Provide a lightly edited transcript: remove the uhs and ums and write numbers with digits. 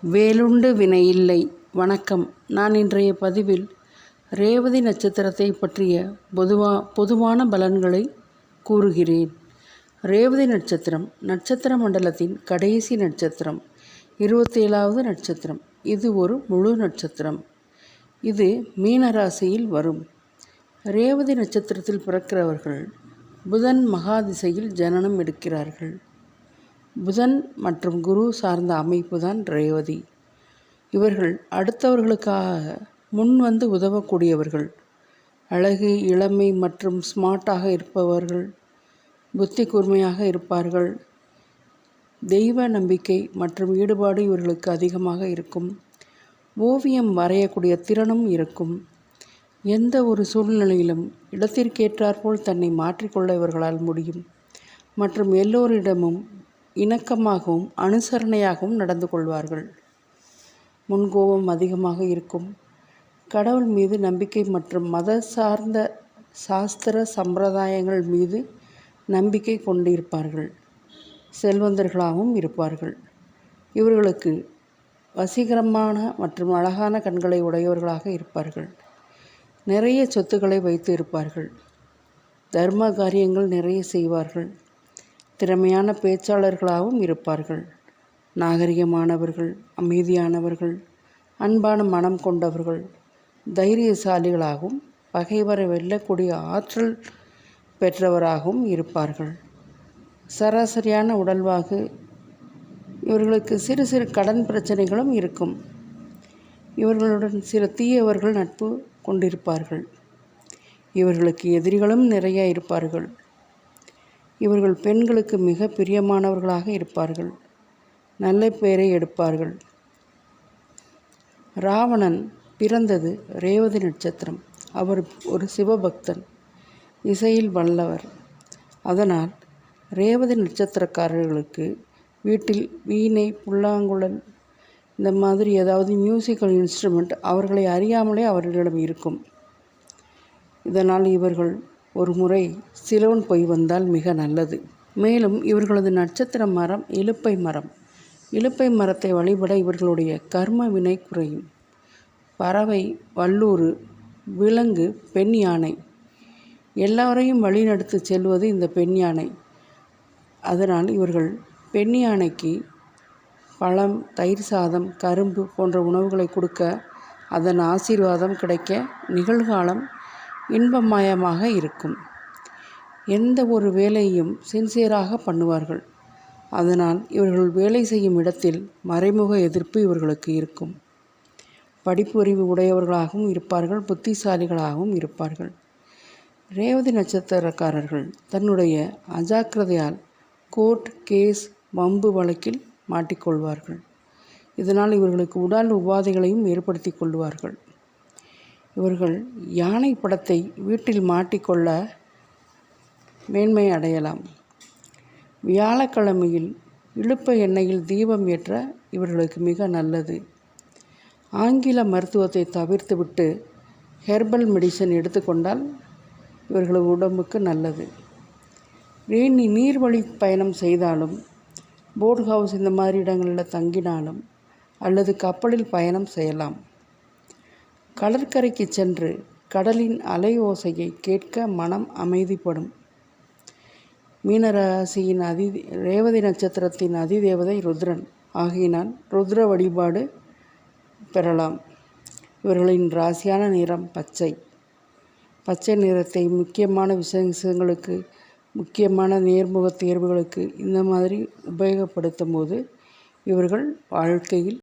வேலுண்டு வினையில்லை. வணக்கம். நான் இன்றைய பதிவில் ரேவதி நட்சத்திரத்தை பற்றிய பொதுவான பலன்களை கூறுகிறேன். ரேவதி நட்சத்திரம் நட்சத்திர மண்டலத்தின் கடைசி நட்சத்திரம், 27வது நட்சத்திரம். இது ஒரு முழு நட்சத்திரம். இது மீனராசியில் வரும். ரேவதி நட்சத்திரத்தில் பிறக்கிறவர்கள் புதன் மகாதிசையில் ஜனனம் எடுக்கிறார்கள். புதன் மற்றும் குரு சார்ந்த அமைப்பு தான் ரேவதி. இவர்கள் அடுத்தவர்களுக்காக முன் வந்து உதவக்கூடியவர்கள். அழகு, இளமை மற்றும் ஸ்மார்ட்டாக இருப்பவர்கள். புத்தி கூர்மையாக இருப்பார்கள். தெய்வ நம்பிக்கை மற்றும் ஈடுபாடு இவர்களுக்கு அதிகமாக இருக்கும். ஓவியம் வரையக்கூடிய திறனும் இருக்கும். எந்த ஒரு சூழ்நிலையிலும் இடத்திற்கேற்றாற்போல் தன்னை மாற்றிக்கொள்ள இவர்களால் முடியும். மற்றும் எல்லோரிடமும் இணக்கமாகவும் அனுசரணையாகவும் நடந்து கொள்வார்கள். முன்கோபம் அதிகமாக இருக்கும். கடவுள் மீது நம்பிக்கை மற்றும் மத சார்ந்த சாஸ்திர சம்பிரதாயங்கள் மீது நம்பிக்கை கொண்டிருப்பார்கள். செல்வந்தர்களாகவும் இருப்பார்கள். இவர்களுக்கு வசீகரமான மற்றும் அழகான கண்களை உடையவர்களாக இருப்பார்கள். நிறைய சொத்துக்களை வைத்து இருப்பார்கள். தர்ம காரியங்கள் நிறைய செய்வார்கள். திறமையான பேச்சாளர்களாகவும் இருப்பார்கள். நாகரிகமானவர்கள், அமைதியானவர்கள், அன்பான மனம் கொண்டவர்கள், தைரியசாலிகளாகவும் பகைவரை வெல்லக்கூடிய ஆற்றல் பெற்றவராகவும் இருப்பார்கள். சராசரியான உடல்வாகு. இவர்களுக்கு சிறு சிறு கடன் பிரச்சனைகளும் இருக்கும். இவர்களுடன் சில தீயவர்கள் நட்பு கொண்டிருப்பார்கள். இவர்களுக்கு எதிரிகளும் நிறைய இருப்பார்கள். இவர்கள் பெண்களுக்கு மிக பிரியமானவர்களாக இருப்பார்கள். நல்ல பெயரை எடுப்பார்கள். ராவணன் பிறந்தது ரேவதி நட்சத்திரம். அவர் ஒரு சிவபக்தன், இசையில் வல்லவர். அதனால் ரேவதி நட்சத்திரக்காரர்களுக்கு வீட்டில் வீணை, புல்லாங்குழல் இந்த மாதிரி ஏதாவது மியூசிக்கல் இன்ஸ்ட்ருமெண்ட் அவர்களை அறியாமலே அவர்களிடம் இருக்கும். இதனால் இவர்கள் ஒரு முறை சிலோன் போய் வந்தால் மிக நல்லது. மேலும் இவர்களது நட்சத்திர மரம் இலுப்பை மரம். இலுப்பை மரத்தை வழிபட இவர்களுடைய கர்ம வினை குறையும். பறவை, வல்லூறு, விலங்கு, பெண் யானை எல்லாரையும் வழிநடத்தி செல்வது இந்த பெண் யானை. அதனால் இவர்கள் பெண் யானைக்கு பழம், தயிர் சாதம், கரும்பு போன்ற உணவுகளை கொடுக்க அதன் ஆசீர்வாதம் கிடைக்க நிகழ்காலம் இன்பமயமாக இருக்கும். எந்த ஒரு வேலையும் சின்சியராக பண்ணுவார்கள். அதனால் இவர்கள் வேலை செய்யும் இடத்தில் மறைமுக எதிர்ப்பு இவர்களுக்கு இருக்கும். படிப்பறிவு உடையவர்களாகவும் இருப்பார்கள். புத்திசாலிகளாகவும் இருப்பார்கள். ரேவதி நட்சத்திரக்காரர்கள் தன்னுடைய அஜாக்கிரதையால் கோர்ட் கேஸ், வம்பு வழக்கில் மாட்டிக்கொள்வார்கள். இதனால் இவர்களுக்கு உடல் உபாதைகளையும் ஏற்படுத்தி கொள்வார்கள். இவர்கள் யானை படத்தை வீட்டில் மாட்டிக்கொள்ள மேன்மை அடையலாம். வியாழக்கிழமையில் இலுப்பை எண்ணெயில் தீபம் ஏற்ற இவர்களுக்கு மிக நல்லது. ஆங்கில மருத்துவத்தை தவிர்த்துவிட்டு ஹெர்பல் மெடிசன் எடுத்துக்கொண்டால் இவர்களது உடம்புக்கு நல்லது. நீர்வழி பயணம் செய்தாலும், போட் ஹவுஸ் இந்த மாதிரி இடங்களில் தங்கினாலும் அல்லது கப்பலில் பயணம் செய்யலாம். கடற்கரைக்கு சென்று கடலின் அலை ஓசையை கேட்க மனம் அமைதிப்படும். மீனராசியின் ரேவதி நட்சத்திரத்தின் அதிதேவதை ருத்ரன் ஆகினால் ருத்ர வழிபாடு பெறலாம். இவர்களின் ராசியான நிறம் பச்சை. பச்சை நிறத்தை முக்கியமான விஷயங்களுக்கு, முக்கியமான நேர்முக தேர்வுகளுக்கு இந்த மாதிரி உபயோகப்படுத்தும் போது இவர்கள் வாழ்க்கையில்